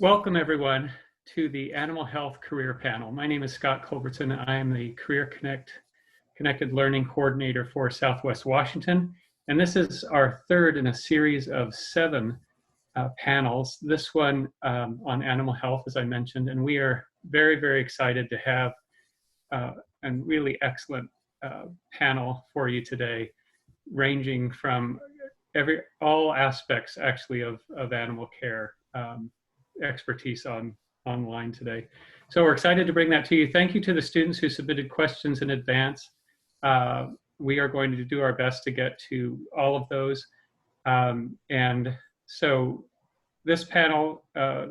Welcome, everyone, to the Animal Health Career Panel. My name is Scott Culbertson. I am the Connected Learning Coordinator for Southwest Washington, and this is our third in a series of 7 panels. This one on animal health, as I mentioned, and we are very, very excited to have a really excellent panel for you today, ranging from all aspects, actually, of animal care. Expertise online today. So we're excited to bring that to you. Thank you to the students who submitted questions in advance. We are going to do our best to get to all of those. And so this panel,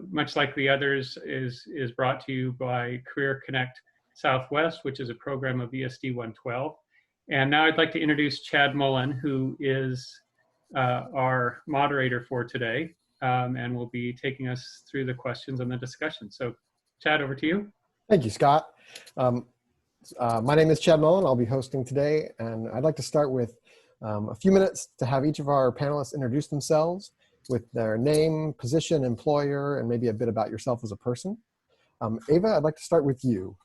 much like the others, is brought to you by Career Connect Southwest, which is a program of ESD 112. And now I'd like to introduce Chad Mullen, who is our moderator for today. And will be taking us through the questions and the discussion. So, Chad, over to you. Thank you, Scott. My name is Chad Mullen. I'll be hosting today, and I'd like to start with a few minutes to have each of our panelists introduce themselves with their name, position, employer, and maybe a bit about yourself as a person. Ava, I'd like to start with you.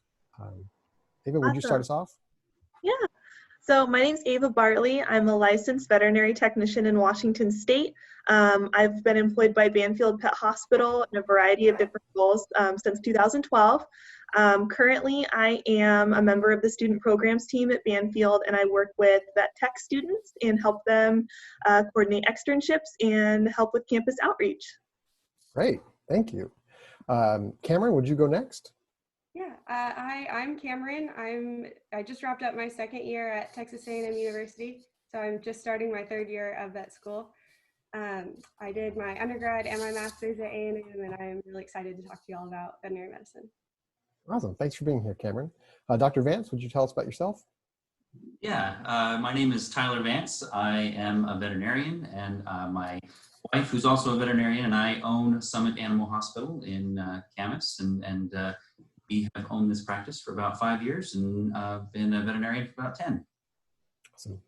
Ava, would you start us off? Yeah. So my name's Ava Bartley. I'm a licensed veterinary technician in Washington State. I've been employed by Banfield Pet Hospital in a variety of different roles since 2012. Currently, I am a member of the student programs team at Banfield, and I work with vet tech students and help them coordinate externships and help with campus outreach. Great, thank you. Cameron, would you go next? Yeah, I'm Cameron. I just wrapped up my second year at Texas A&M University, so I'm just starting my 3rd year of vet school. I did my undergrad and my master's at A&M, and I'm really excited to talk to you all about veterinary medicine. Awesome, thanks for being here, Cameron. Dr. Vance, would you tell us about yourself? Yeah, my name is Tyler Vance. I am a veterinarian, and my wife, who's also a veterinarian, and I own Summit Animal Hospital in Camas, and we have owned this practice for about 5 years, and been a veterinarian for about 10. Awesome,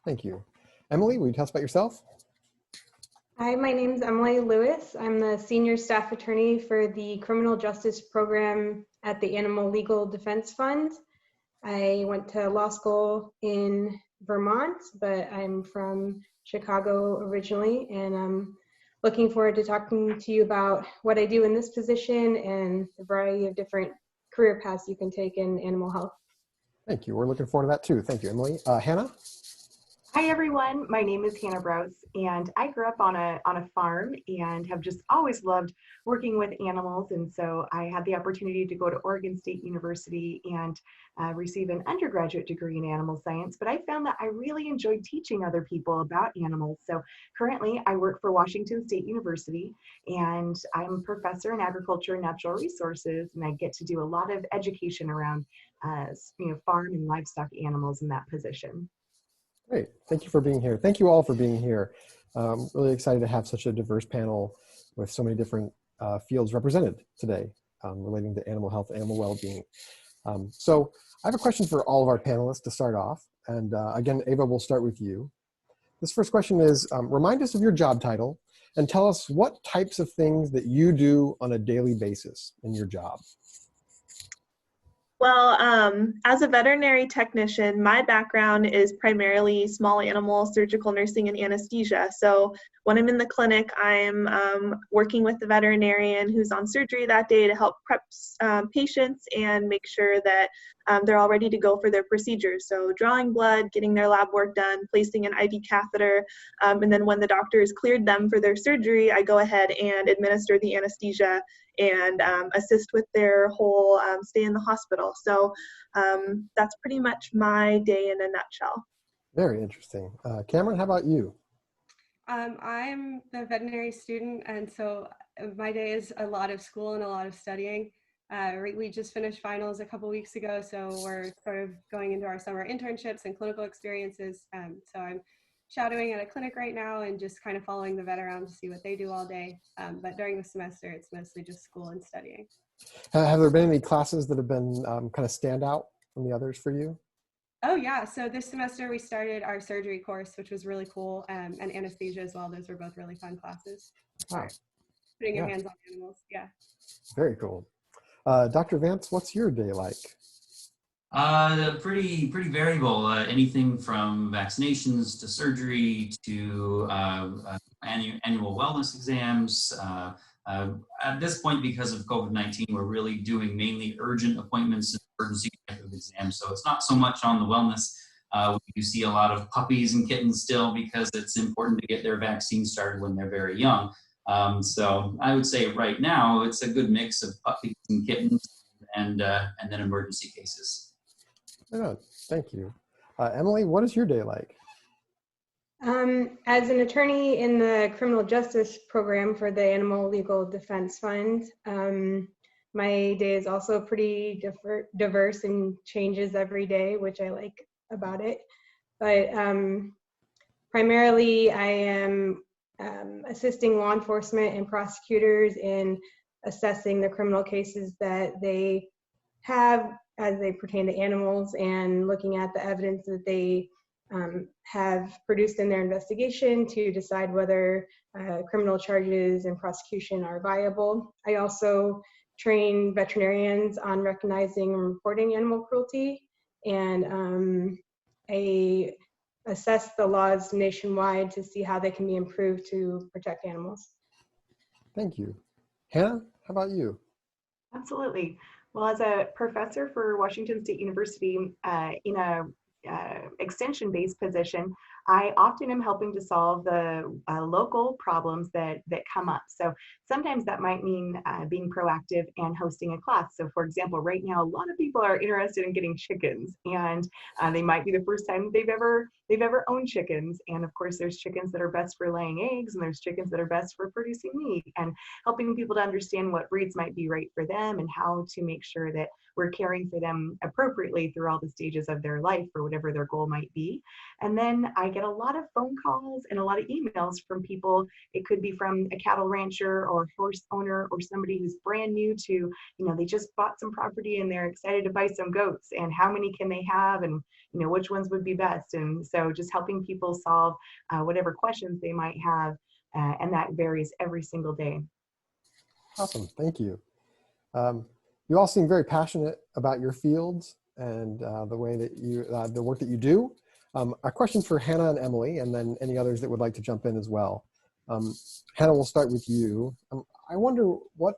thank you. Emily, will you tell us about yourself? Hi, my name is Emily Lewis. I'm the senior staff attorney for the criminal justice program at the Animal Legal Defense Fund. I went to law school in Vermont, but I'm from Chicago originally, and I'm looking forward to talking to you about what I do in this position and the variety of different career paths you can take in animal health. Thank you. We're looking forward to that too. Thank you, Emily. Hannah? Hi, everyone. My name is Hannah Brose, and I grew up on a farm and have just always loved working with animals. And so I had the opportunity to go to Oregon State University and receive an undergraduate degree in animal science. But I found that I really enjoyed teaching other people about animals. So currently I work for Washington State University, and I'm a professor in agriculture and natural resources. And I get to do a lot of education around farm and livestock animals in that position. Great, thank you for being here. Thank you all for being here. Really excited to have such a diverse panel with so many different fields represented today relating to animal health, animal well-being. So I have a question for all of our panelists to start off. And again, Ava, we'll start with you. This first question is, remind us of your job title and tell us what types of things that you do on a daily basis in your job. Well, as a veterinary technician, my background is primarily small animal surgical nursing and anesthesia. So when I'm in the clinic, I'm working with the veterinarian who's on surgery that day to help prep patients and make sure that they're all ready to go for their procedures. So drawing blood, getting their lab work done, placing an IV catheter, and then when the doctor has cleared them for their surgery, I go ahead and administer the anesthesia and assist with their whole stay in the hospital. So that's pretty much my day in a nutshell. Very interesting. Cameron, how about you? I'm the veterinary student, and so my day is a lot of school and a lot of studying. We just finished finals a couple weeks ago, so we're sort of going into our summer internships and clinical experiences. So I'm shadowing at a clinic right now and just kind of following the vet around to see what they do all day. But during the semester, it's mostly just school and studying. Have there been any classes that have been kind of stand out from the others for you? Oh yeah, so this semester we started our surgery course, which was really cool, and anesthesia as well. Those were both really fun classes. Wow. putting your Yeah. hands on animals. Yeah. Very cool. Dr. Vance, what's your day like? Pretty variable. Anything from vaccinations to surgery to annual wellness exams. At this point, because of COVID-19, we're really doing mainly urgent appointments and emergency type of exams. So it's not so much on the wellness. You see a lot of puppies and kittens still because it's important to get their vaccine started when they're very young. So I would say right now it's a good mix of puppies and kittens and then emergency cases. Oh, thank you. Emily, what is your day like? As an attorney in the criminal justice program for the Animal Legal Defense Fund, my day is also pretty diverse and changes every day, which I like about it. But primarily, I am assisting law enforcement and prosecutors in assessing the criminal cases that they have as they pertain to animals and looking at the evidence that they have produced in their investigation to decide whether criminal charges and prosecution are viable. I also train veterinarians on recognizing and reporting animal cruelty, and I assess the laws nationwide to see how they can be improved to protect animals. Thank you. Hannah, how about you? Absolutely. Well, as a professor for Washington State University in a extension-based position, I often am helping to solve the local problems that come up. So sometimes that might mean being proactive and hosting a class. So for example, right now, a lot of people are interested in getting chickens, and they might be the first time they've ever owned chickens. And of course, there's chickens that are best for laying eggs, and there's chickens that are best for producing meat, and helping people to understand what breeds might be right for them and how to make sure that we're caring for them appropriately through all the stages of their life or whatever their goal might be. And then I get a lot of phone calls and a lot of emails from people. It could be from a cattle rancher or horse owner or somebody who's brand new to, they just bought some property and they're excited to buy some goats, and how many can they have, and which ones would be best. And so just helping people solve whatever questions they might have, and that varies every single day. Awesome, thank you. You all seem very passionate about your fields and the way that you, the work that you do. A question for Hannah and Emily, and then any others that would like to jump in as well. Hannah, we'll start with you. I wonder what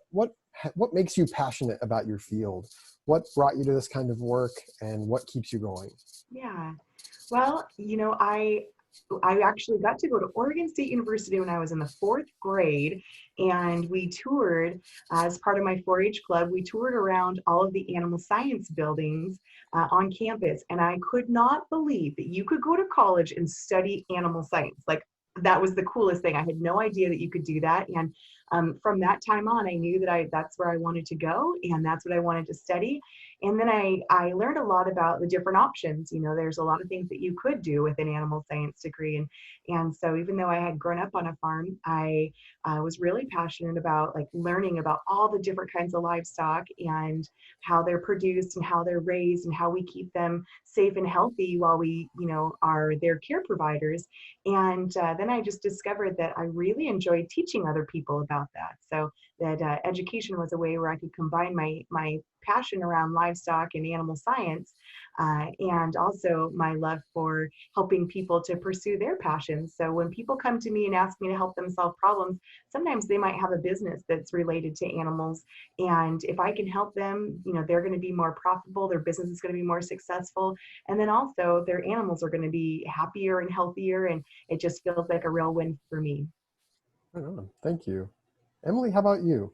makes you passionate about your field? What brought you to this kind of work, and what keeps you going? Yeah, well, I actually got to go to Oregon State University when I was in the 4th grade, and we toured as part of my 4-H club. We toured around all of the animal science buildings on campus, and I could not believe that you could go to college and study animal science. Like, that was the coolest thing. I had no idea that you could do that. And from that time on, I knew that that's where I wanted to go, and that's what I wanted to study. And then I learned a lot about the different options. There's a lot of things that you could do with an animal science degree. And so even though I had grown up on a farm, I was really passionate about learning about all the different kinds of livestock and how they're produced and how they're raised and how we keep them safe and healthy while we, are their care providers. And then I just discovered that I really enjoyed teaching other people about that. So that education was a way where I could combine my passion around livestock and animal science, and also my love for helping people to pursue their passions. So when people come to me and ask me to help them solve problems, sometimes they might have a business that's related to animals. And if I can help them, they're going to be more profitable, their business is going to be more successful. And then also their animals are going to be happier and healthier. And it just feels like a real win for me. Right on. Thank you. Emily, how about you?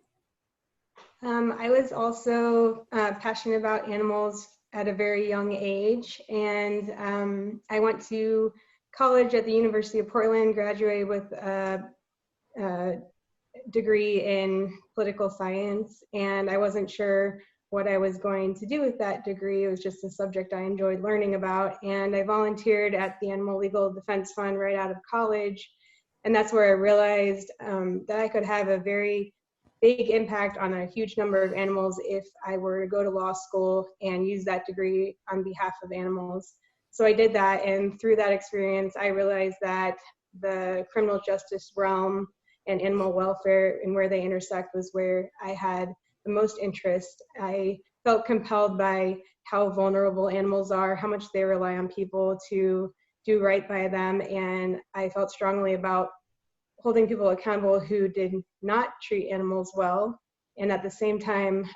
I was also passionate about animals at a very young age, and I went to college at the University of Portland, graduated with a degree in political science, and I wasn't sure what I was going to do with that degree. It was just a subject I enjoyed learning about, and I volunteered at the Animal Legal Defense Fund right out of college, and that's where I realized that I could have a very big impact on a huge number of animals if I were to go to law school and use that degree on behalf of animals. So I did that, and through that experience, I realized that the criminal justice realm and animal welfare and where they intersect was where I had the most interest. I felt compelled by how vulnerable animals are, how much they rely on people to do right by them, and I felt strongly about holding people accountable who did not treat animals well, and at the same time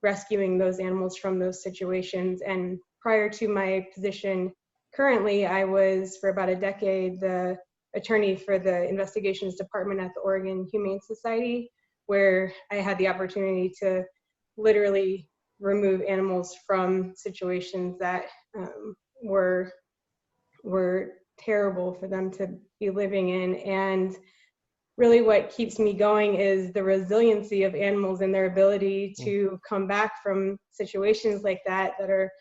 rescuing those animals from those situations. And prior to my position currently, I was for about a decade the attorney for the investigations department at the Oregon Humane Society, where I had the opportunity to literally remove animals from situations that were terrible for them to be living in. And really what keeps me going is the resiliency of animals and their ability to come back from situations like that are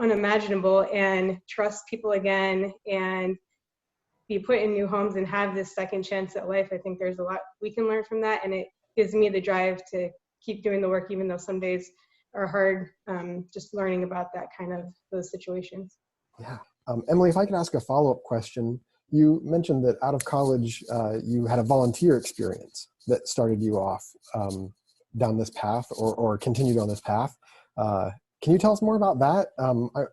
unimaginable and trust people again and be put in new homes and have this second chance at life. I think there's a lot we can learn from that, and it gives me the drive to keep doing the work even though some days are hard, just learning about that kind of those situations. Yeah. Emily, if I could ask a follow-up question. You mentioned that out of college, you had a volunteer experience that started you off down this path or continued on this path. Can you tell us more about that?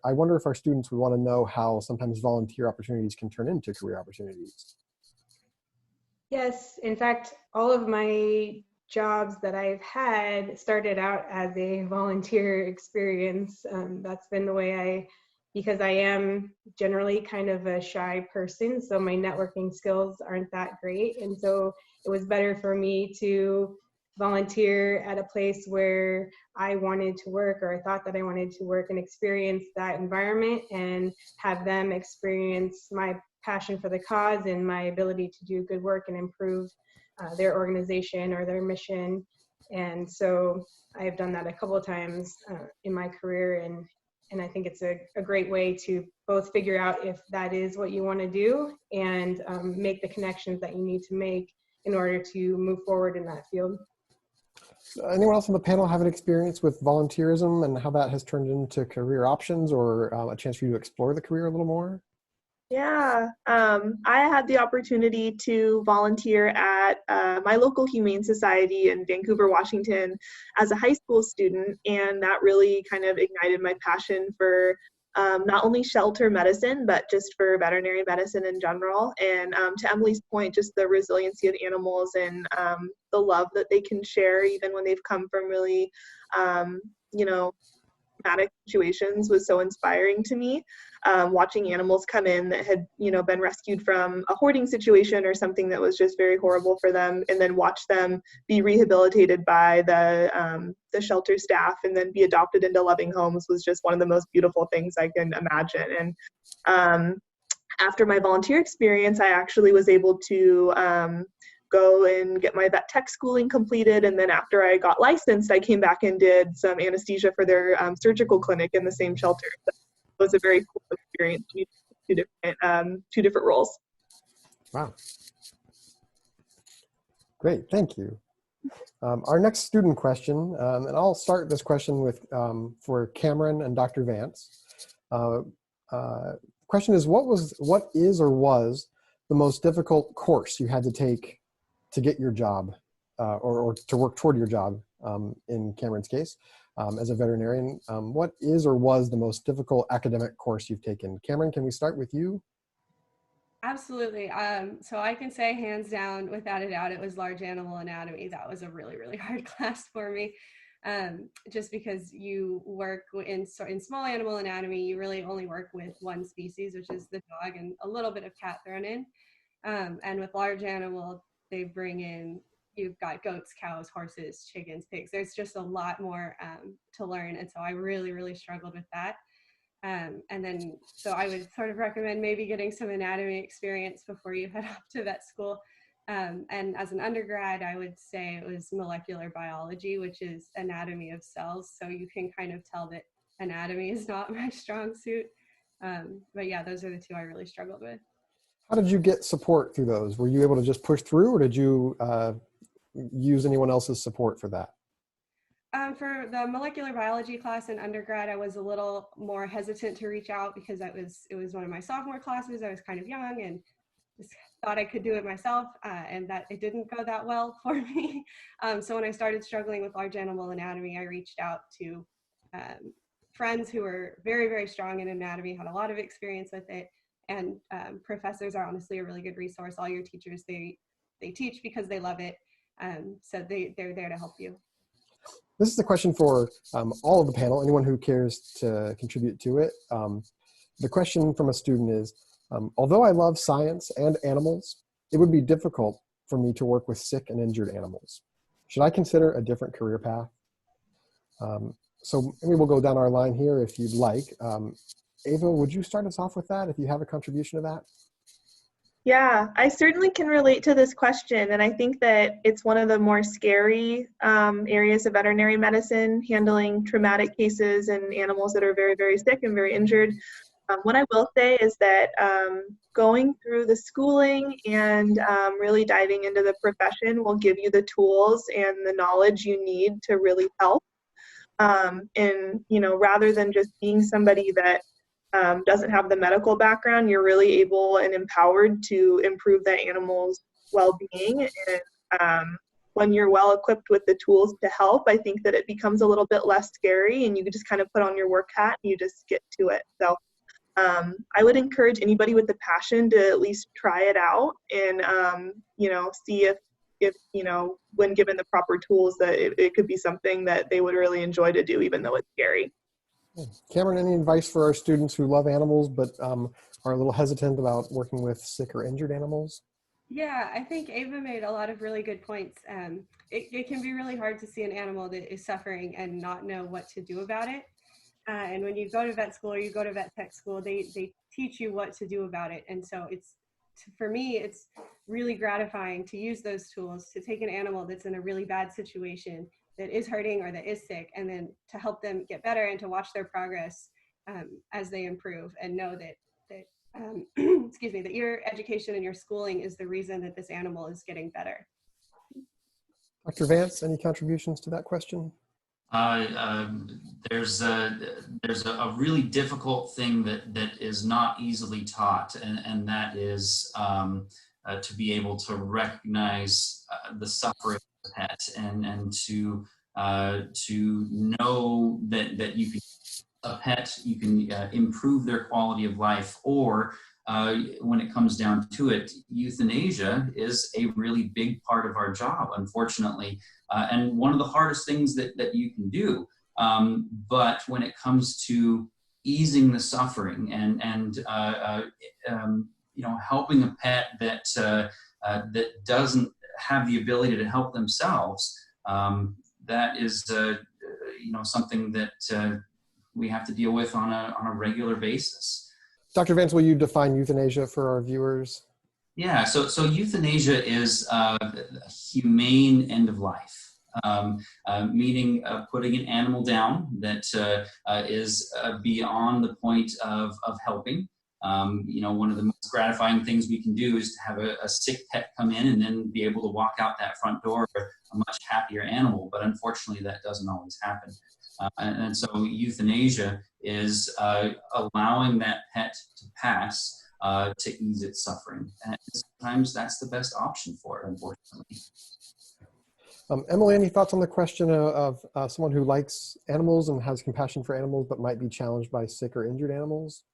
I wonder if our students would want to know how sometimes volunteer opportunities can turn into career opportunities. Yes, in fact, all of my jobs that I've had started out as a volunteer experience. That's been the way because I am generally kind of a shy person, so my networking skills aren't that great. And so it was better for me to volunteer at a place where I wanted to work or I thought that I wanted to work and experience that environment and have them experience my passion for the cause and my ability to do good work and improve their organization or their mission. And so I've done that a couple of times in my career, and I think it's a great way to both figure out if that is what you want to do and make the connections that you need to make in order to move forward in that field. Anyone else on the panel have an experience with volunteerism and how that has turned into career options or a chance for you to explore the career a little more? Yeah, I had the opportunity to volunteer at my local Humane Society in Vancouver, Washington as a high school student, and that really kind of ignited my passion for not only shelter medicine, but just for veterinary medicine in general. And to Emily's point, just the resiliency of animals and the love that they can share even when they've come from really, traumatic situations was so inspiring to me. Watching animals come in that had, been rescued from a hoarding situation or something that was just very horrible for them, and then watch them be rehabilitated by the shelter staff and then be adopted into loving homes was just one of the most beautiful things I can imagine. And after my volunteer experience, I actually was able to go and get my vet tech schooling completed. And then after I got licensed, I came back and did some anesthesia for their surgical clinic in the same shelter. So it was a very cool experience, two different roles. Wow. Great, thank you. Our next student question, and I'll start this question with for Cameron and Dr. Vance. Question is, what is or was the most difficult course you had to take to get your job or to work toward your job in Cameron's case as a veterinarian? What is or was the most difficult academic course you've taken? Cameron, can we start with you? Absolutely. So I can say hands down, without a doubt, it was large animal anatomy. That was a really, really hard class for me. Just because you work in small animal anatomy, you really only work with one species, which is the dog, and a little bit of cat thrown in. And with large animal, they bring in, you've got goats, cows, horses, chickens, pigs. There's just a lot more to learn. And so I really, really struggled with that. And then, so I would sort of recommend maybe getting some anatomy experience before you head off to vet school. And as an undergrad, I would say it was molecular biology, which is anatomy of cells. So you can kind of tell that anatomy is not my strong suit. But yeah, those are the two I really struggled with. How did you get support through those? Were you able to just push through, or did you use anyone else's support for that? For the molecular biology class in undergrad, I was a little more hesitant to reach out because it was one of my sophomore classes. I was kind of young and just thought I could do it myself, and that it didn't go that well for me. So when I started struggling with large animal anatomy, I reached out to friends who were very, very strong in anatomy, had a lot of experience with it, and professors are honestly a really good resource. All your teachers, they teach because they love it, so they're there to help you. This is a question for all of the panel, anyone who cares to contribute to it. The question from a student is, although I love science and animals, it would be difficult for me to work with sick and injured animals. Should I consider a different career path? So maybe we'll go down our line here if you'd like. Ava, would you start us off with that if you have a contribution to that? Yeah, I certainly can relate to this question, and I think that it's one of the more scary areas of veterinary medicine, handling traumatic cases and animals that are very, very sick and very injured. What I will say is that going through the schooling and really diving into the profession will give you the tools and the knowledge you need to really help. And, you know, rather than just being somebody that doesn't have the medical background, you're really able and empowered to improve that animal's well-being. And when you're well equipped with the tools to help, I think that it becomes a little bit less scary, and you can just kind of put on your work hat and you just get to it. So I would encourage anybody with the passion to at least try it out and, you know, see if, you know, when given the proper tools, that it could be something that they would really enjoy to do, even though it's scary. Cameron, any advice for our students who love animals but are a little hesitant about working with sick or injured animals? Yeah, I think Ava made a lot of really good points. It can be really hard to see an animal that is suffering and not know what to do about it. And when you go to vet school or you go to vet tech school, they teach you what to do about it. And so for me, it's really gratifying to use those tools to take an animal that's in a really bad situation, that is hurting or that is sick, and then to help them get better and to watch their progress as they improve, and know that excuse me, that your education and your schooling is the reason that this animal is getting better. Dr. Vance, any contributions to that question? There's a really difficult thing that is not easily taught, and that is to be able to recognize the suffering of the pet, and to know that you can a pet, you can improve their quality of life, or when it comes down to it, euthanasia is a really big part of our job, unfortunately, and one of the hardest things that you can do. But when it comes to easing the suffering and you know, helping a pet that that doesn't have the ability to help themselves, that is you know, something that we have to deal with on a regular basis. Dr. Vance, will you define euthanasia for our viewers? Yeah, so euthanasia is a humane end of life, meaning putting an animal down that is beyond the point of helping. You know, one of the most gratifying things we can do is to have a sick pet come in and then be able to walk out that front door with a much happier animal, but unfortunately that doesn't always happen. And so euthanasia is allowing that pet to pass to ease its suffering. And sometimes that's the best option for it, unfortunately. Emily, any thoughts on the question of someone who likes animals and has compassion for animals but might be challenged by sick or injured animals?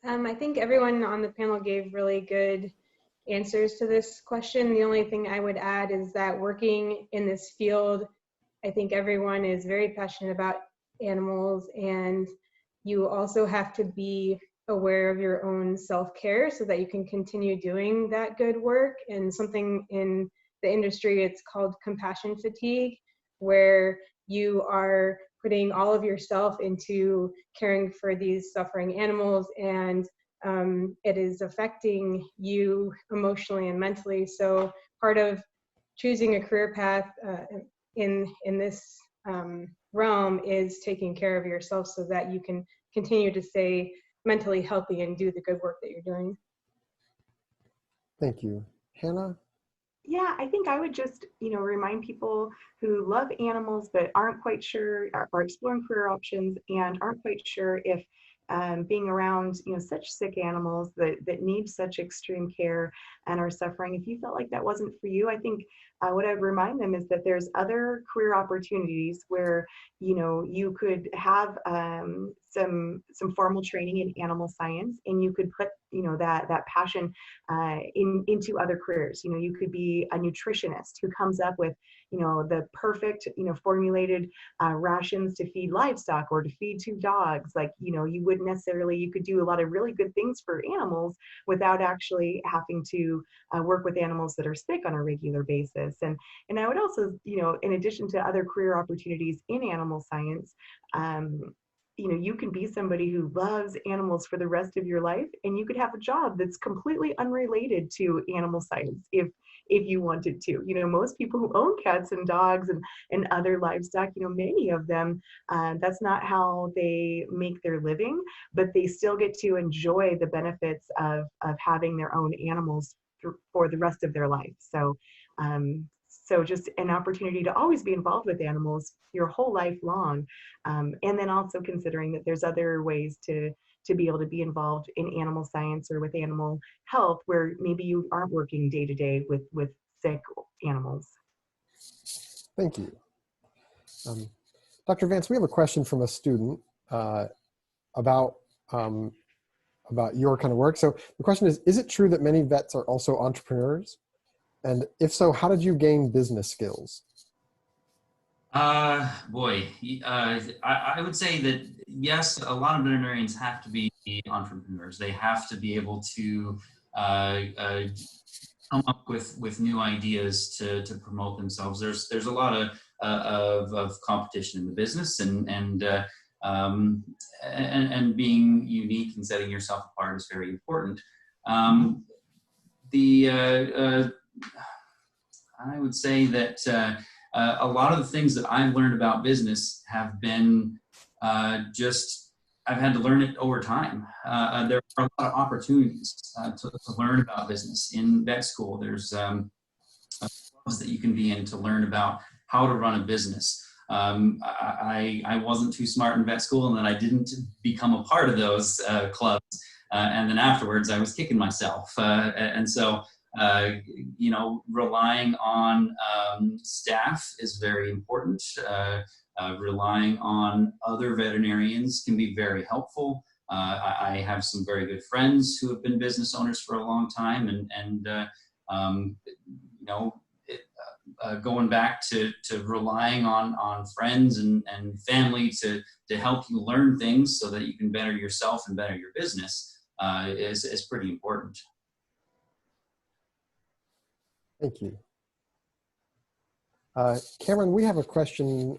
I think everyone on the panel gave really good answers to this question. The only thing I would add is that working in this field, I think everyone is very passionate about animals, and you also have to be aware of your own self-care so that you can continue doing that good work. And something in the industry, it's called compassion fatigue, where you are putting all of yourself into caring for these suffering animals, and it is affecting you emotionally and mentally. So part of choosing a career path in this realm is taking care of yourself so that you can continue to stay mentally healthy and do the good work that you're doing. Thank you. Hannah? Yeah, I think I would just, remind people who love animals but aren't quite sure, are exploring career options and aren't quite sure if being around, such sick animals that need such extreme care and are suffering, if you felt like that wasn't for you, I think what I'd remind them is that there's other career opportunities where, you could have some formal training in animal science, and you could put, that passion into other careers. You could be a nutritionist who comes up with, the perfect, formulated rations to feed livestock or to feed 2 dogs. Like, you wouldn't necessarily, you could do a lot of really good things for animals without actually having to work with animals that are sick on a regular basis. And I would also, in addition to other career opportunities in animal science, you can be somebody who loves animals for the rest of your life, and you could have a job that's completely unrelated to animal science if you wanted to. Most people who own cats and dogs and other livestock, many of them, that's not how they make their living, but they still get to enjoy the benefits of having their own animals for the rest of their life. So just an opportunity to always be involved with animals your whole life long. And then also considering that there's other ways to be able to be involved in animal science or with animal health where maybe you aren't working day to day with sick animals. Thank you. Dr. Vance, we have a question from a student about your kind of work. So the question is it true that many vets are also entrepreneurs? And if so, how did you gain business skills? I would say that yes, a lot of veterinarians have to be entrepreneurs. They have to be able to come up with new ideas to promote themselves. There's a lot of competition in the business, and being unique and setting yourself apart is very important. I would say that a lot of the things that I've learned about business have been I've had to learn it over time. There are a lot of opportunities to learn about business. In vet school, there's clubs that you can be in to learn about how to run a business. I wasn't too smart in vet school, and then I didn't become a part of those clubs. And then afterwards, I was kicking myself. And so, relying on staff is very important. Relying on other veterinarians can be very helpful. I have some very good friends who have been business owners for a long time, going back to relying on friends and family to help you learn things so that you can better yourself and better your business is pretty important. Thank you. Cameron, we have a question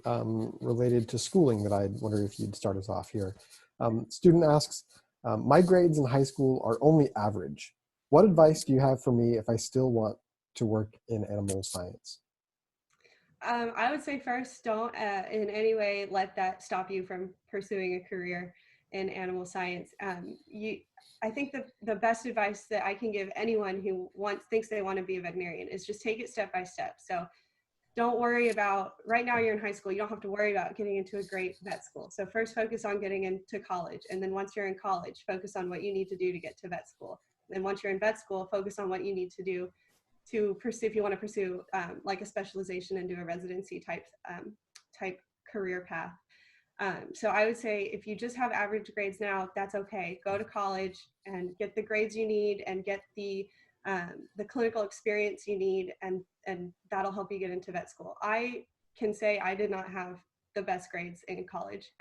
related to schooling that I wonder if you'd start us off here. Student asks, my grades in high school are only average. What advice do you have for me if I still want to work in animal science? I would say first, don't in any way let that stop you from pursuing a career in animal science. I think the best advice that I can give anyone who thinks they want to be a veterinarian is just take it step by step. So don't worry about, right now you're in high school, you don't have to worry about getting into a great vet school. So first focus on getting into college. And then once you're in college, focus on what you need to do to get to vet school. And once you're in vet school, focus on what you need to do to pursue, if you want to pursue like a specialization and do a residency type career path. So I would say if you just have average grades now, that's okay. Go to college and get the grades you need and get the clinical experience you need, and that'll help you get into vet school. I can say I did not have the best grades in college.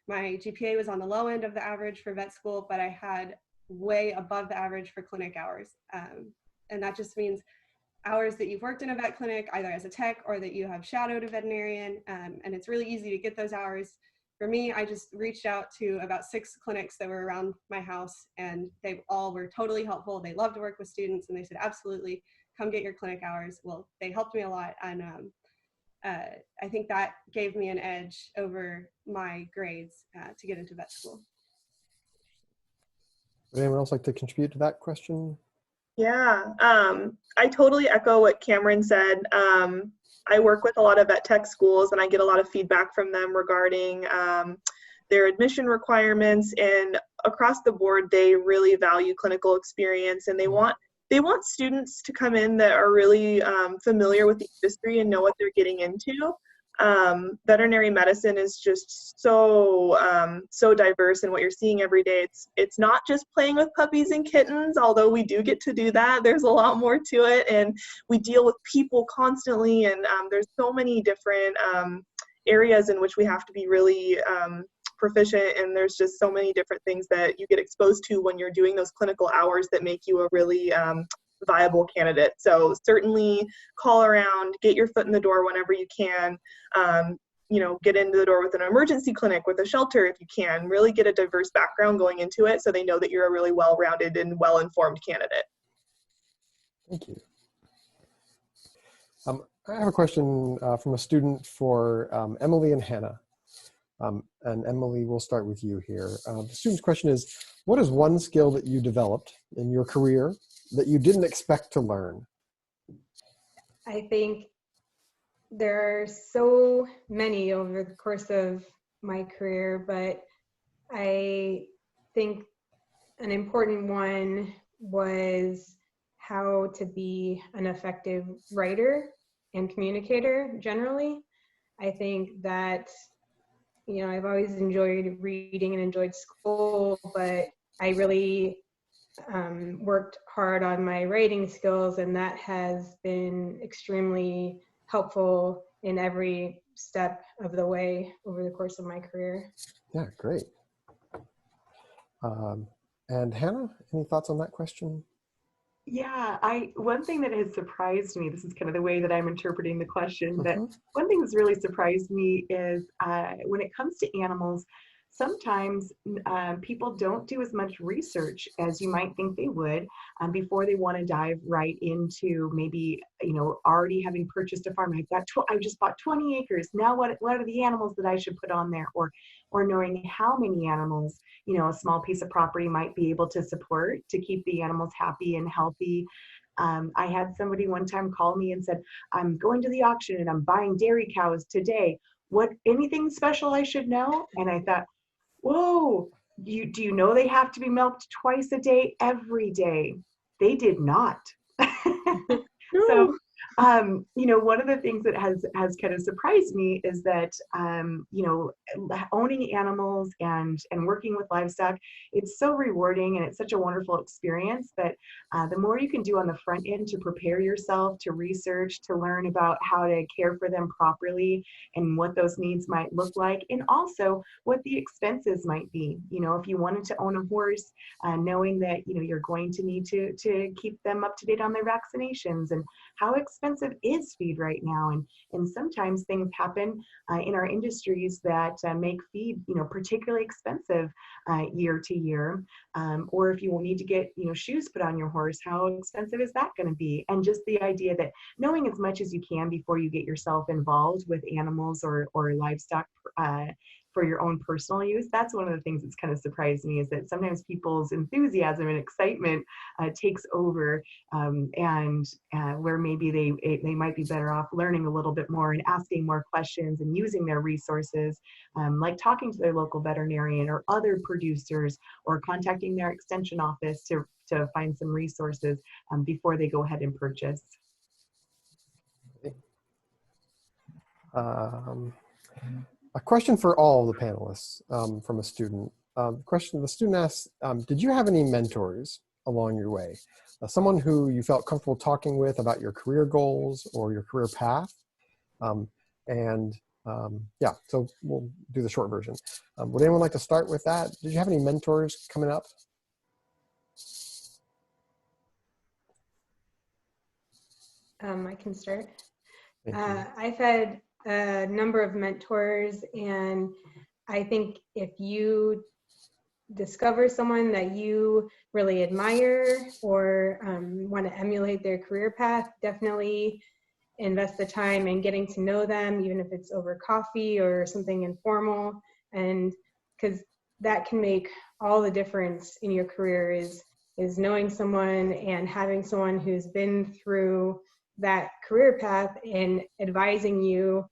My GPA was on the low end of the average for vet school, but I had way above the average for clinic hours. And that just means hours that you've worked in a vet clinic, either as a tech or that you have shadowed a veterinarian. And it's really easy to get those hours. For me, I just reached out to about 6 clinics that were around my house, and they all were totally helpful. They love to work with students, and they said, absolutely, come get your clinic hours. Well, they helped me a lot. And I think that gave me an edge over my grades to get into vet school. Would anyone else like to contribute to that question? Yeah, I totally echo what Cameron said. I work with a lot of vet tech schools, and I get a lot of feedback from them regarding their admission requirements, and across the board, they really value clinical experience, and they want students to come in that are really familiar with the industry and know what they're getting into. Veterinary medicine is just so diverse, and what you're seeing every day, it's not just playing with puppies and kittens, although we do get to do that. There's a lot more to it, and we deal with people constantly, and there's so many different areas in which we have to be really proficient, and there's just so many different things that you get exposed to when you're doing those clinical hours that make you a really viable candidate. So certainly call around, get your foot in the door whenever you can. Get into the door with an emergency clinic, with a shelter if you can. Really get a diverse background going into it so they know that you're a really well-rounded and well-informed candidate. Thank you. I have a question from a student for Emily and Hannah. And Emily, we'll start with you here. The student's question is, what is one skill that you developed in your career that you didn't expect to learn? I think there are so many over the course of my career, but I think an important one was how to be an effective writer and communicator generally. I think that, I've always enjoyed reading and enjoyed school, but I really worked hard on my writing skills, and that has been extremely helpful in every step of the way over the course of my career. Yeah, great. And Hannah, any thoughts on that question? Yeah, one thing that has surprised me, this is kind of the way that I'm interpreting the question, that one thing that's really surprised me is when it comes to animals, sometimes people don't do as much research as you might think they would before they want to dive right into maybe, already having purchased a farm. I just bought 20 acres. Now what are the animals that I should put on there? Or knowing how many animals, a small piece of property might be able to support to keep the animals happy and healthy. I had somebody one time call me and said, I'm going to the auction and I'm buying dairy cows today. Anything special I should know? And I thought, whoa, do you know they have to be milked twice a day, every day? They did not. So, one of the things that has kind of surprised me is that, owning animals and working with livestock, it's so rewarding and it's such a wonderful experience that the more you can do on the front end to prepare yourself, to research, to learn about how to care for them properly and what those needs might look like, and also what the expenses might be. If you wanted to own a horse, knowing that, you're going to need to keep them up to date on their vaccinations, and how expensive is feed right now. And sometimes things happen in our industries that make feed, particularly expensive year to year. Or if you will need to get, shoes put on your horse, how expensive is that going to be? And just the idea that knowing as much as you can before you get yourself involved with animals or livestock for your own personal use, that's one of the things that's kind of surprised me, is that sometimes people's enthusiasm and excitement takes over, and where maybe they might be better off learning a little bit more and asking more questions and using their resources, like talking to their local veterinarian or other producers, or contacting their extension office to find some resources before they go ahead and purchase. A question for all the panelists from a student. The student asks, did you have any mentors along your way? Someone who you felt comfortable talking with about your career goals or your career path? Yeah, so we'll do the short version. Would anyone like to start with that? Did you have any mentors coming up? I can start. I've had a number of mentors, and I think if you discover someone that you really admire or want to emulate their career path, definitely invest the time in getting to know them, even if it's over coffee or something informal, and because that can make all the difference in your career, is knowing someone and having someone who's been through that career path and advising you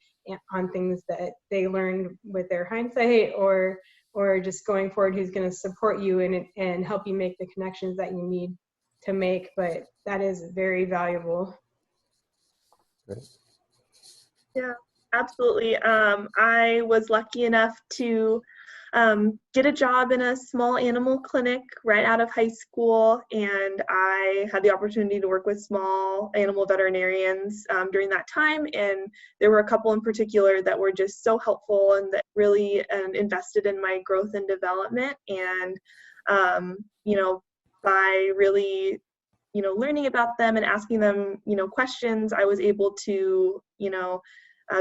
on things that they learned with their hindsight or or just going forward who's going to support you and help you make the connections that you need to make, but that is very valuable. Great. Yeah, absolutely. I was lucky enough to get a job in a small animal clinic right out of high school, and I had the opportunity to work with small animal veterinarians during that time, and there were a couple in particular that were just so helpful and that really invested in my growth and development. And by really learning about them and asking them questions, I was able to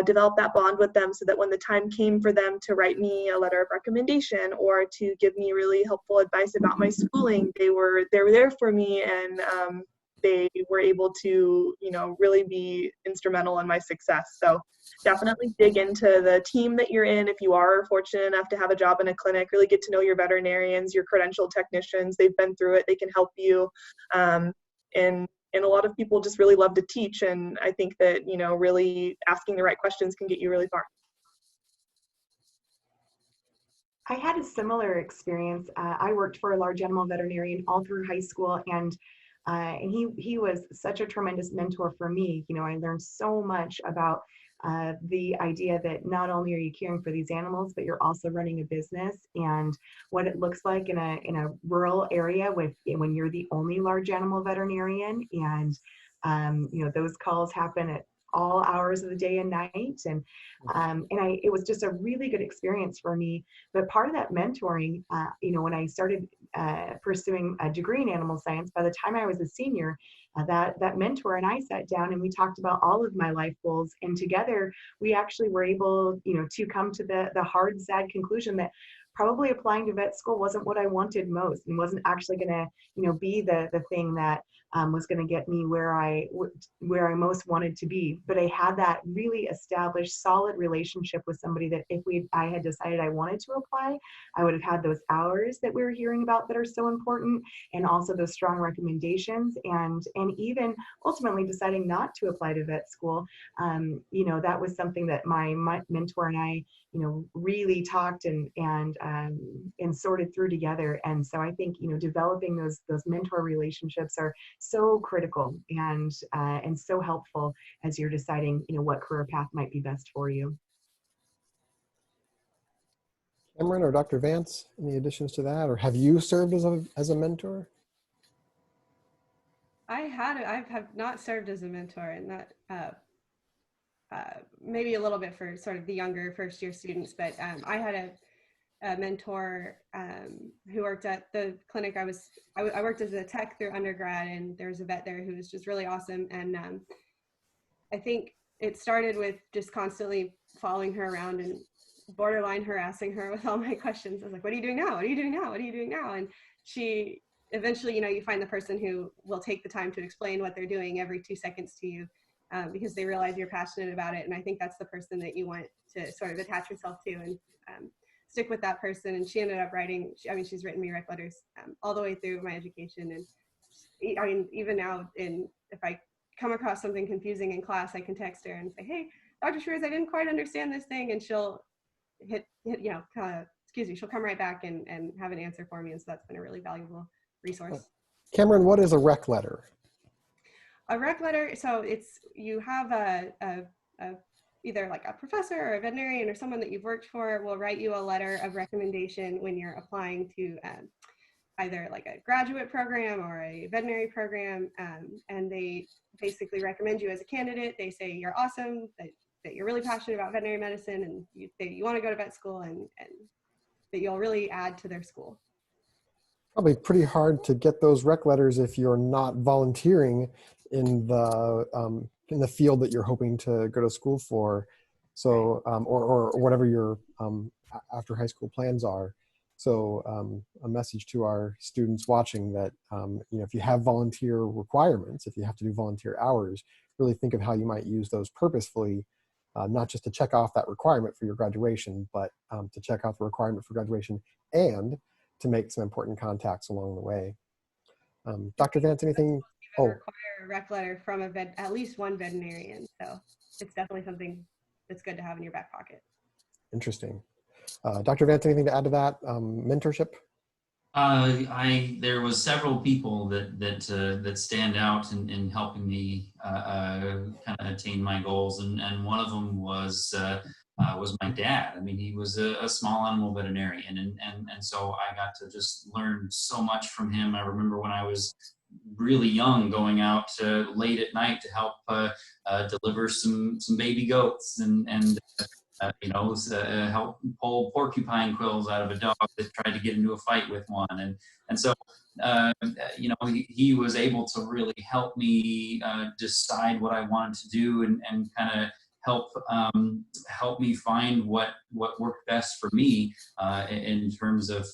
develop that bond with them, so that when the time came for them to write me a letter of recommendation or to give me really helpful advice about my schooling, they were there for me, and they were able to really be instrumental in my success. So definitely dig into the team that you're in. If you are fortunate enough to have a job in a clinic, really get to know your veterinarians, your credentialed technicians. They've been through it, they can help you. And a lot of people just really love to teach, and I think that really asking the right questions can get you really far. I had a similar experience. I worked for a large animal veterinarian all through high school, and he was such a tremendous mentor for me. I learned so much about the idea that not only are you caring for these animals, but you're also running a business, and what it looks like in a rural area when you're the only large animal veterinarian, and those calls happen at all hours of the day and night, and it was just a really good experience for me. But part of that mentoring, when I started pursuing a degree in animal science, by the time I was a senior, that mentor and I sat down and we talked about all of my life goals, and together we actually were able, to come to the hard, sad conclusion that probably applying to vet school wasn't what I wanted most, and wasn't actually going to, be the thing that was going to get me where I most wanted to be. But I had that really established, solid relationship with somebody that if I had decided I wanted to apply, I would have had those hours that we were hearing about that are so important, and also those strong recommendations, and even ultimately deciding not to apply to vet school. That was something that my mentor and I, really talked and sorted through together. And so I think, developing those mentor relationships are so critical and so helpful as you're deciding, what career path might be best for you. Cameron or Dr. Vance, any additions to that, or have you served as a mentor? I have not served as a mentor, and that maybe a little bit for sort of the younger first year students, but I had a mentor who worked at the clinic. I worked as a tech through undergrad, and there was a vet there who was just really awesome. And I think it started with just constantly following her around and borderline harassing her with all my questions. I was like, what are you doing now? What are you doing now? What are you doing now? And she eventually, you find the person who will take the time to explain what they're doing every 2 seconds to you, because they realize you're passionate about it. And I think that's the person that you want to sort of attach yourself to and stick with that person. And she ended up writing, she's written me rec letters all the way through my education. And even now, if I come across something confusing in class, I can text her and say, hey, Dr. Schreers, I didn't quite understand this thing. And she'll she'll come right back and have an answer for me. And so that's been a really valuable resource. Cameron, what is a rec letter? A rec letter, so you have either like a professor or a veterinarian or someone that you've worked for will write you a letter of recommendation when you're applying to either like a graduate program or a veterinary program, and they basically recommend you as a candidate. They say you're awesome, that you're really passionate about veterinary medicine, and you want to go to vet school, and that you'll really add to their school. Probably pretty hard to get those rec letters if you're not volunteering in the field that you're hoping to go to school for. So, or whatever your after high school plans are. So a message to our students watching that, if you have volunteer requirements, if you have to do volunteer hours, really think of how you might use those purposefully, not just to check off that requirement for your graduation, but to check off the requirement for graduation and to make some important contacts along the way. Dr. Vance, anything? Require a rec letter from at least one veterinarian. So it's definitely something that's good to have in your back pocket. Interesting. Dr. Vance, anything to add to that? Mentorship? There was several people that stand out in helping me kind of attain my goals, and one of them was my dad. I mean, he was a small animal veterinarian, and so I got to just learn so much from him. I remember when I was really young, going out late at night to help deliver some baby goats and help pull porcupine quills out of a dog that tried to get into a fight with one. And so, he was able to really help me decide what I wanted to do and kind of help me find what worked best for me in terms of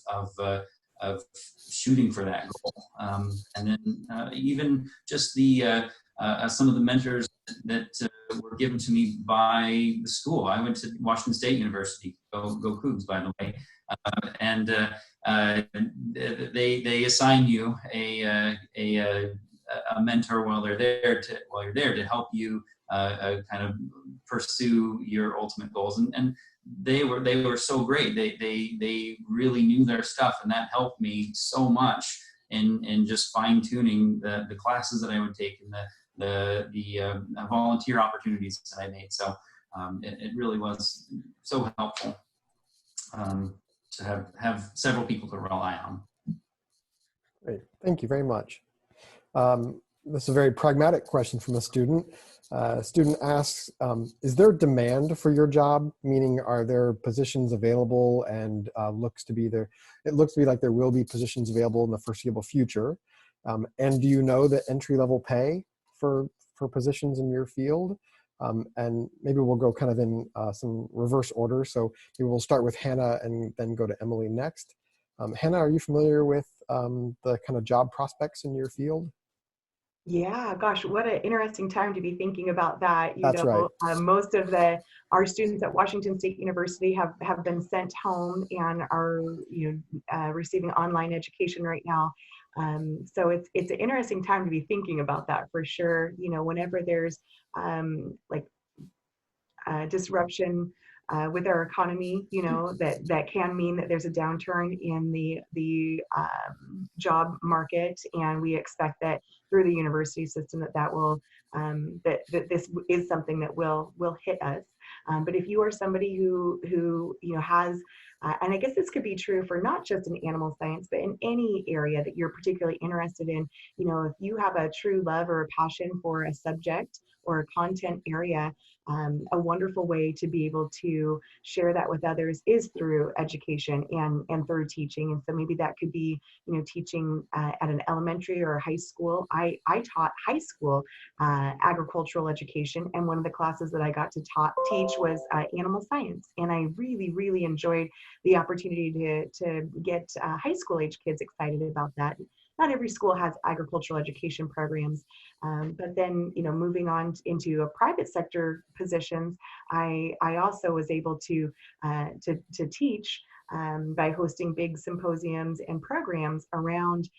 shooting for that goal. And then even just some of the mentors that were given to me by the school. I went to Washington State University. Go Cougs, by the way. They assign you a mentor while you're there to help you kind of pursue your ultimate goals. And they were so great. They really knew their stuff, and that helped me so much in just fine tuning the classes that I would take and the volunteer opportunities that I made. So it really was so helpful to have several people to rely on. Great, thank you very much. This is a very pragmatic question from a student. Student asks, is there demand for your job? Meaning, are there positions available, and it looks to be like there will be positions available in the foreseeable future. And do you know the entry-level pay for positions in your field? And maybe we'll go kind of in some reverse order. So maybe we'll start with Hannah and then go to Emily next. Hannah, are you familiar with the kind of job prospects in your field? Yeah, gosh, what an interesting time to be thinking about that. That's right. Most of our students at Washington State University have been sent home and are receiving online education right now. So it's an interesting time to be thinking about that for sure. Whenever there's disruption with our economy, that can mean that there's a downturn in the job market, and we expect that through the university system that will that this is something that will hit us. But if you are somebody who has and I guess this could be true for not just in animal science, but in any area that you're particularly interested in. If you have a true love or a passion for a subject or a content area, a wonderful way to be able to share that with others is through education and through teaching. And so maybe that could be, teaching at an elementary or a high school. I taught high school agricultural education, and one of the classes that I got to teach was animal science. And I really, really enjoyed the opportunity to get high school age kids excited about that. Not every school has agricultural education programs, but then moving on into a private sector positions, I also was able to teach by hosting big symposiums and programs around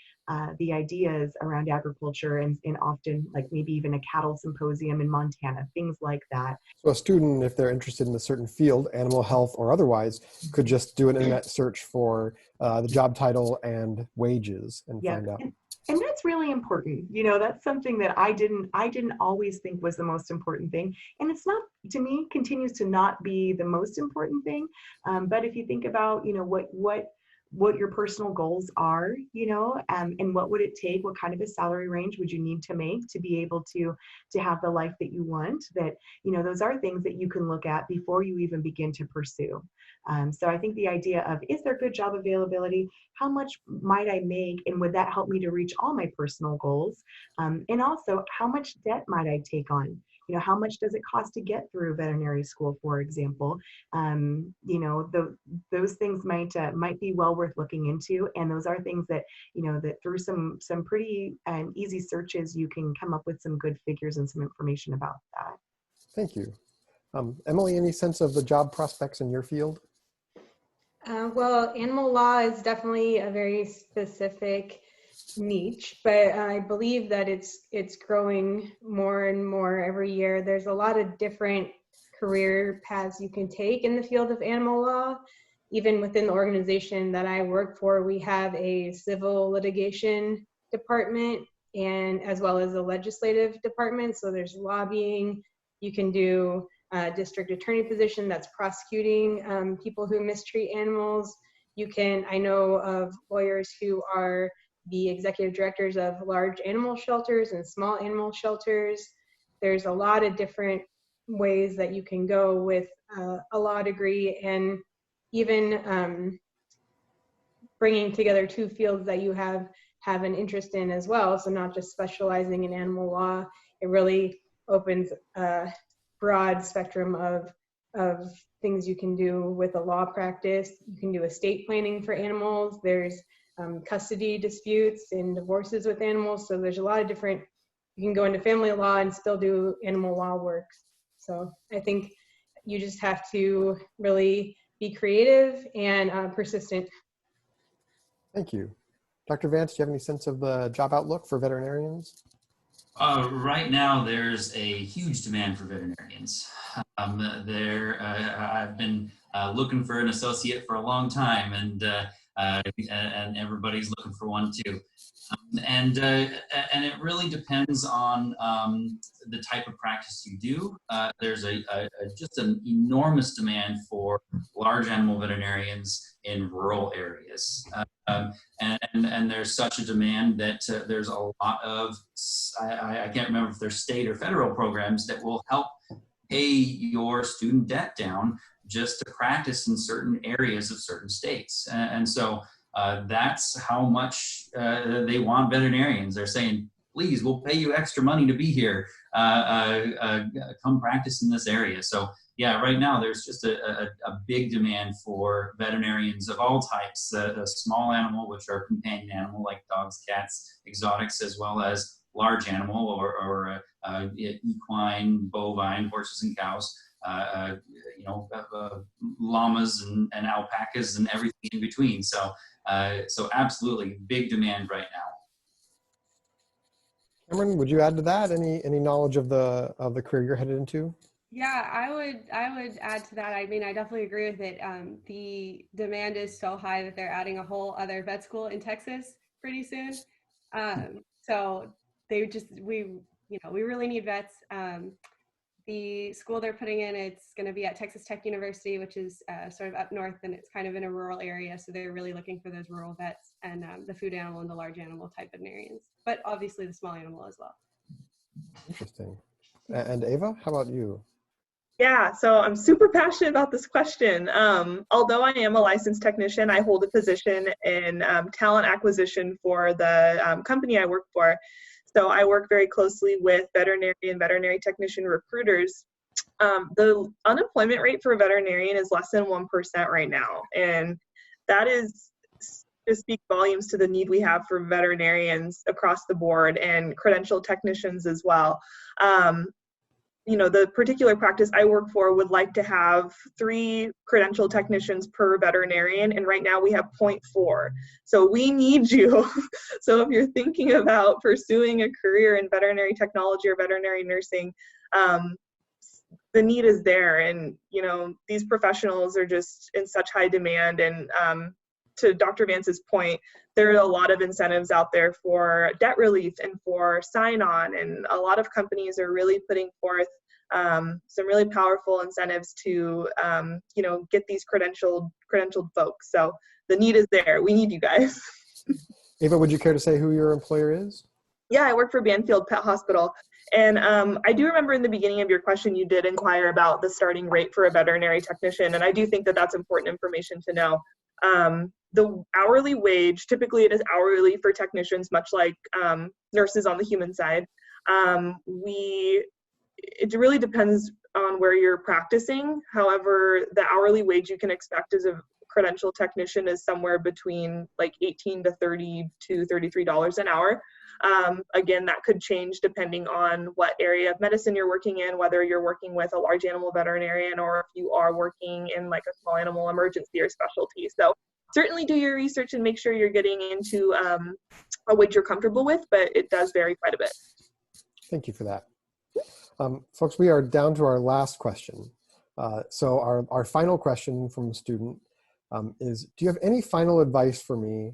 the ideas around agriculture, and often like maybe even a cattle symposium in Montana, things like that. So a student, if they're interested in a certain field, animal health or otherwise, could just do an internet search for the job title and wages and find out. And that's really important. That's something that I didn't always think was the most important thing. And it's not, to me, continues to not be the most important thing. But if you think about, what your personal goals are, and what would it take, what kind of a salary range would you need to make to be able to have the life that you want, that, those are things that you can look at before you even begin to pursue. So I think the idea of, is there good job availability? How much might I make? And would that help me to reach all my personal goals? And also, how much debt might I take on? How much does it cost to get through veterinary school, for example? Those things might be well worth looking into. And those are things that, that through some pretty easy searches, you can come up with some good figures and some information about that. Thank you. Emily, any sense of the job prospects in your field? Well, animal law is definitely a very specific niche, but I believe that it's growing more and more every year. There's a lot of different career paths you can take in the field of animal law. even within the organization that I work for, we have a civil litigation department and as well as a legislative department. So there's lobbying. You can do a district attorney position that's prosecuting people who mistreat animals. You can, I know of lawyers who are the executive directors of large animal shelters and small animal shelters. There's a lot of different ways that you can go with a law degree, and even bringing together two fields that you have an interest in as well. So not just specializing in animal law, it really opens a broad spectrum of things you can do with a law practice. You can do estate planning for animals. There's custody disputes and divorces with animals. So there's a lot of different, you can go into family law and still do animal law work. So I think you just have to really be creative and persistent. Thank you. Dr. Vance, do you have any sense of the job outlook for veterinarians? Right now, there's a huge demand for veterinarians. I've been looking for an associate for a long time, and everybody's looking for one too. And it really depends on the type of practice you do. There's just an enormous demand for large animal veterinarians in rural areas. And there's such a demand that there's a lot of, I can't remember if there's state or federal programs that will help pay your student debt down just to practice in certain areas of certain states. And so that's how much they want veterinarians. They're saying, please, we'll pay you extra money to be here. Come practice in this area. So yeah, right now there's just a big demand for veterinarians of all types, a small animal, which are companion animal like dogs, cats, exotics, as well as large animal or equine, bovine, horses and cows, llamas and alpacas and everything in between. So absolutely big demand right now. Cameron, would you add to that any knowledge of the career you're headed into? Yeah, I would add to that. I mean, I definitely agree with it. The demand is so high that they're adding a whole other vet school in Texas pretty soon. So we really need vets. The school they're putting in, it's going to be at Texas Tech University, which is sort of up north, and it's kind of in a rural area. So they're really looking for those rural vets and the food animal and the large animal type veterinarians, but obviously the small animal as well. Interesting. And Ava, how about you? Yeah, so I'm super passionate about this question. Although I am a licensed technician, I hold a position in talent acquisition for the company I work for. So I work very closely with veterinary technician recruiters. The unemployment rate for a veterinarian is less than 1% right now. And that just speaks volumes to the need we have for veterinarians across the board and credentialed technicians as well. The particular practice I work for would like to have 3 credentialed technicians per veterinarian, and right now we have 0.4. So we need you. So if you're thinking about pursuing a career in veterinary technology or veterinary nursing, the need is there. And, these professionals are just in such high demand. And to Dr. Vance's point, there are a lot of incentives out there for debt relief and for sign-on, and a lot of companies are really putting forth some really powerful incentives to get these credentialed folks. So the need is there. We need you guys. Ava, would you care to say who your employer is? Yeah, I work for Banfield Pet Hospital. And I do remember in the beginning of your question, you did inquire about the starting rate for a veterinary technician. And I do think that that's important information to know. The hourly wage, typically it is hourly for technicians, much like nurses on the human side. It really depends on where you're practicing. However, the hourly wage you can expect as a credentialed technician is somewhere between like $18 to $30 to $33 an hour. Again, that could change depending on what area of medicine you're working in, whether you're working with a large animal veterinarian or if you are working in like a small animal emergency or specialty. So certainly do your research and make sure you're getting into a wage you're comfortable with, but it does vary quite a bit. Thank you for that. Folks, we are down to our last question. So our final question from a student is, do you have any final advice for me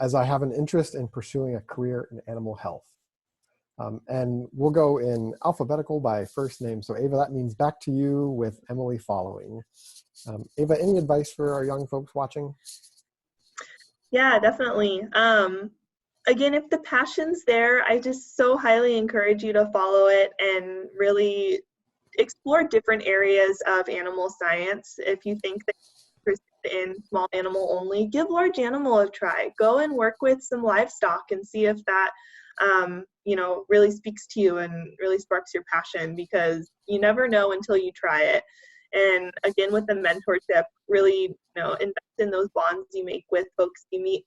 as I have an interest in pursuing a career in animal health? And we'll go in alphabetical by first name. So Ava, that means back to you with Emily following. Ava, any advice for our young folks watching? Yeah, definitely. Again, if the passion's there, I just so highly encourage you to follow it and really explore different areas of animal science. If you think that you're interested in small animal only, give large animal a try. Go and work with some livestock and see if that really speaks to you and really sparks your passion, because you never know until you try it. And again, with the mentorship, really, invest in those bonds you make with folks you meet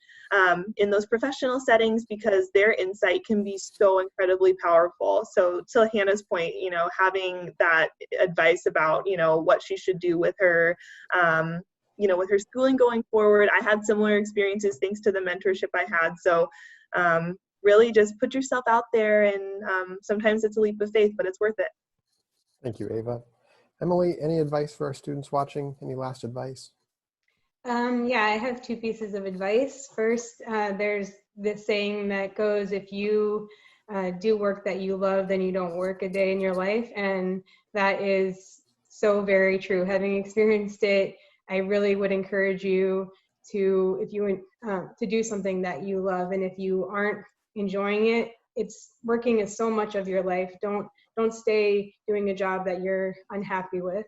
in those professional settings, because their insight can be so incredibly powerful. So to Hannah's point, having that advice about, what she should do with her, with her schooling going forward. I had similar experiences thanks to the mentorship I had. So really just put yourself out there, and sometimes it's a leap of faith, but it's worth it. Thank you, Ava. Emily, any advice for our students watching? Any last advice? Yeah, I have two pieces of advice. First, there's this saying that goes, if you do work that you love, then you don't work a day in your life. And that is so very true. Having experienced it, I really would encourage you to, if you to do something that you love. And if you aren't enjoying it, working is so much of your life. Don't stay doing a job that you're unhappy with.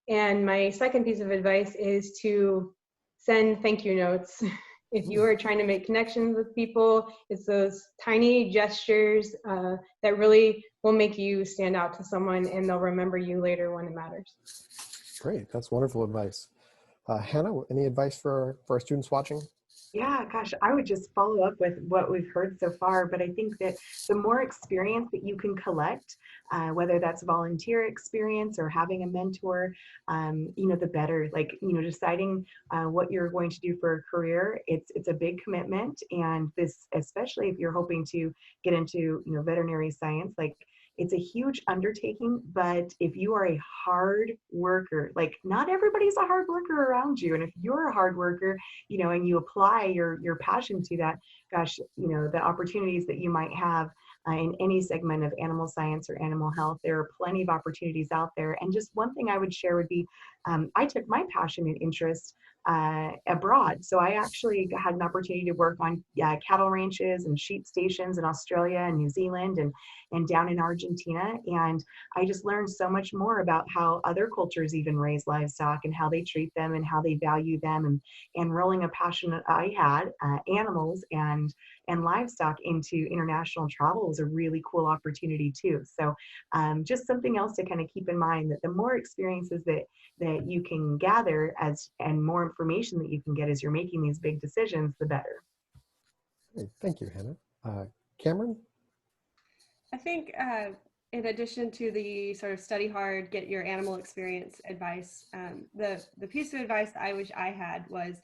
And my second piece of advice is to send thank you notes. If you are trying to make connections with people, it's those tiny gestures that really will make you stand out to someone, and they'll remember you later when it matters. Great, that's wonderful advice. Hannah, any advice for our students watching? Yeah, gosh, I would just follow up with what we've heard so far. But I think that the more experience that you can collect, whether that's volunteer experience or having a mentor, the better. Like, deciding what you're going to do for a career, it's a big commitment. And this, especially if you're hoping to get into, veterinary science, like, it's a huge undertaking. But if you are a hard worker, like, not everybody's a hard worker around you. And if you're a hard worker, and you apply your passion to that, gosh, the opportunities that you might have in any segment of animal science or animal health, there are plenty of opportunities out there. And just one thing I would share would be, I took my passion and interest abroad. So I actually had an opportunity to work on cattle ranches and sheep stations in Australia and New Zealand and down in Argentina. And I just learned so much more about how other cultures even raise livestock and how they treat them and how they value them. And rolling a passion that I had, animals and livestock, into international travel was a really cool opportunity too. So just something else to kind of keep in mind, that the more experiences that you can gather and more information that you can get as you're making these big decisions, the better. Great. Thank you, Hannah. Cameron? I think in addition to the sort of study hard, get your animal experience advice, the piece of advice I wish I had was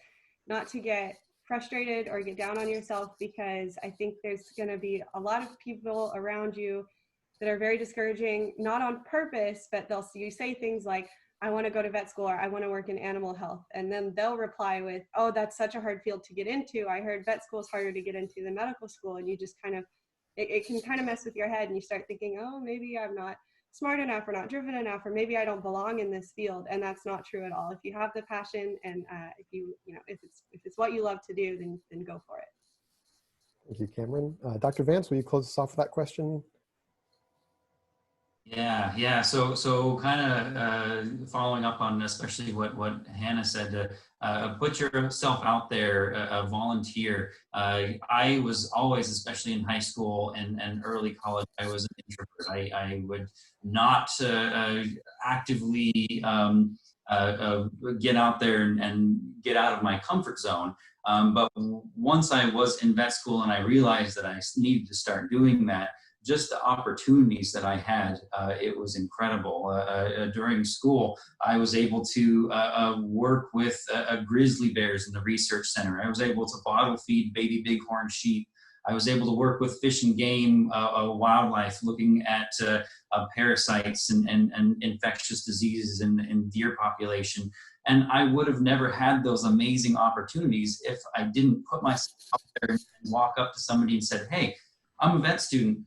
not to get frustrated or get down on yourself, because I think there's going to be a lot of people around you that are very discouraging, not on purpose, but they'll see you say things like, I want to go to vet school, or I want to work in animal health. And then they'll reply with, oh, that's such a hard field to get into. I heard vet school is harder to get into than medical school. And you just kind of, it can kind of mess with your head, and you start thinking, oh, maybe I'm not smart enough or not driven enough, or maybe I don't belong in this field. And that's not true at all. If you have the passion, and if it's what you love to do, then go for it. Thank you, Cameron. Dr. Vance, will you close us off with that question? Yeah. So kind of following up on especially what Hannah said, put yourself out there, volunteer. I was always, especially in high school and early college, I was an introvert. I would not actively get out there and get out of my comfort zone. But once I was in vet school and I realized that I needed to start doing that, just the opportunities that I had, it was incredible. During school, I was able to work with grizzly bears in the research center. I was able to bottle feed baby bighorn sheep. I was able to work with fish and game wildlife, looking at parasites and infectious diseases in deer population. And I would have never had those amazing opportunities if I didn't put myself out there and walk up to somebody and said, hey, I'm a vet student.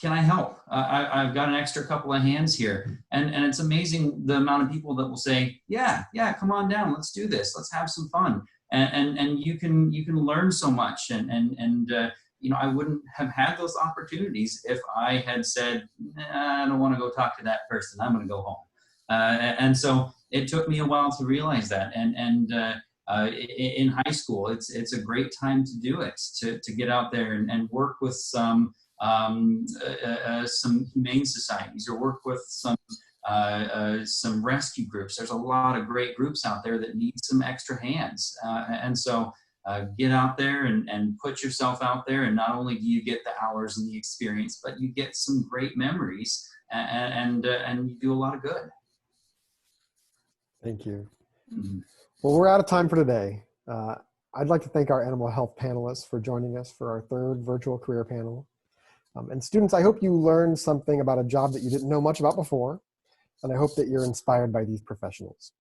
Can I help? I've got an extra couple of hands here. And it's amazing the amount of people that will say, yeah, come on down. Let's do this. Let's have some fun. And you can learn so much. You know, I wouldn't have had those opportunities if I had said, nah, I don't want to go talk to that person. I'm going to go home. And so it took me a while to realize that. In high school, it's a great time to do it, to get out there and work with some humane societies, or work with some rescue groups. There's a lot of great groups out there that need some extra hands. So get out there and put yourself out there. And not only do you get the hours and the experience, but you get some great memories, and you do a lot of good. Thank you. Mm-hmm. Well, we're out of time for today. I'd like to thank our animal health panelists for joining us for our third virtual career panel. And students, I hope you learned something about a job that you didn't know much about before, and I hope that you're inspired by these professionals.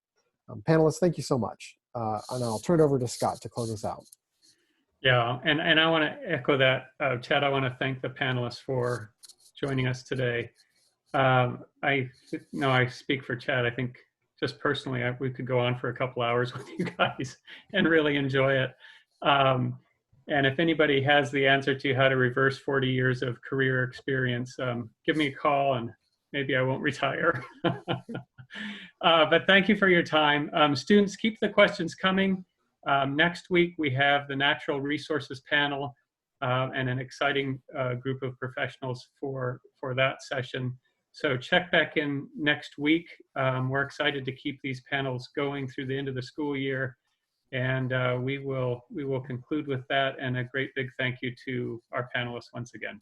Panelists, thank you so much. And I'll turn it over to Scott to close us out. Yeah, and I want to echo that. Chad, I want to thank the panelists for joining us today. I speak for Chad. I think just personally, we could go on for a couple hours with you guys and really enjoy it. And if anybody has the answer to how to reverse 40 years of career experience, give me a call and maybe I won't retire. But thank you for your time. Students, keep the questions coming. Next week, we have the Natural Resources panel and an exciting group of professionals for that session. So check back in next week. We're excited to keep these panels going through the end of the school year. And we will conclude with that, and a great big thank you to our panelists once again.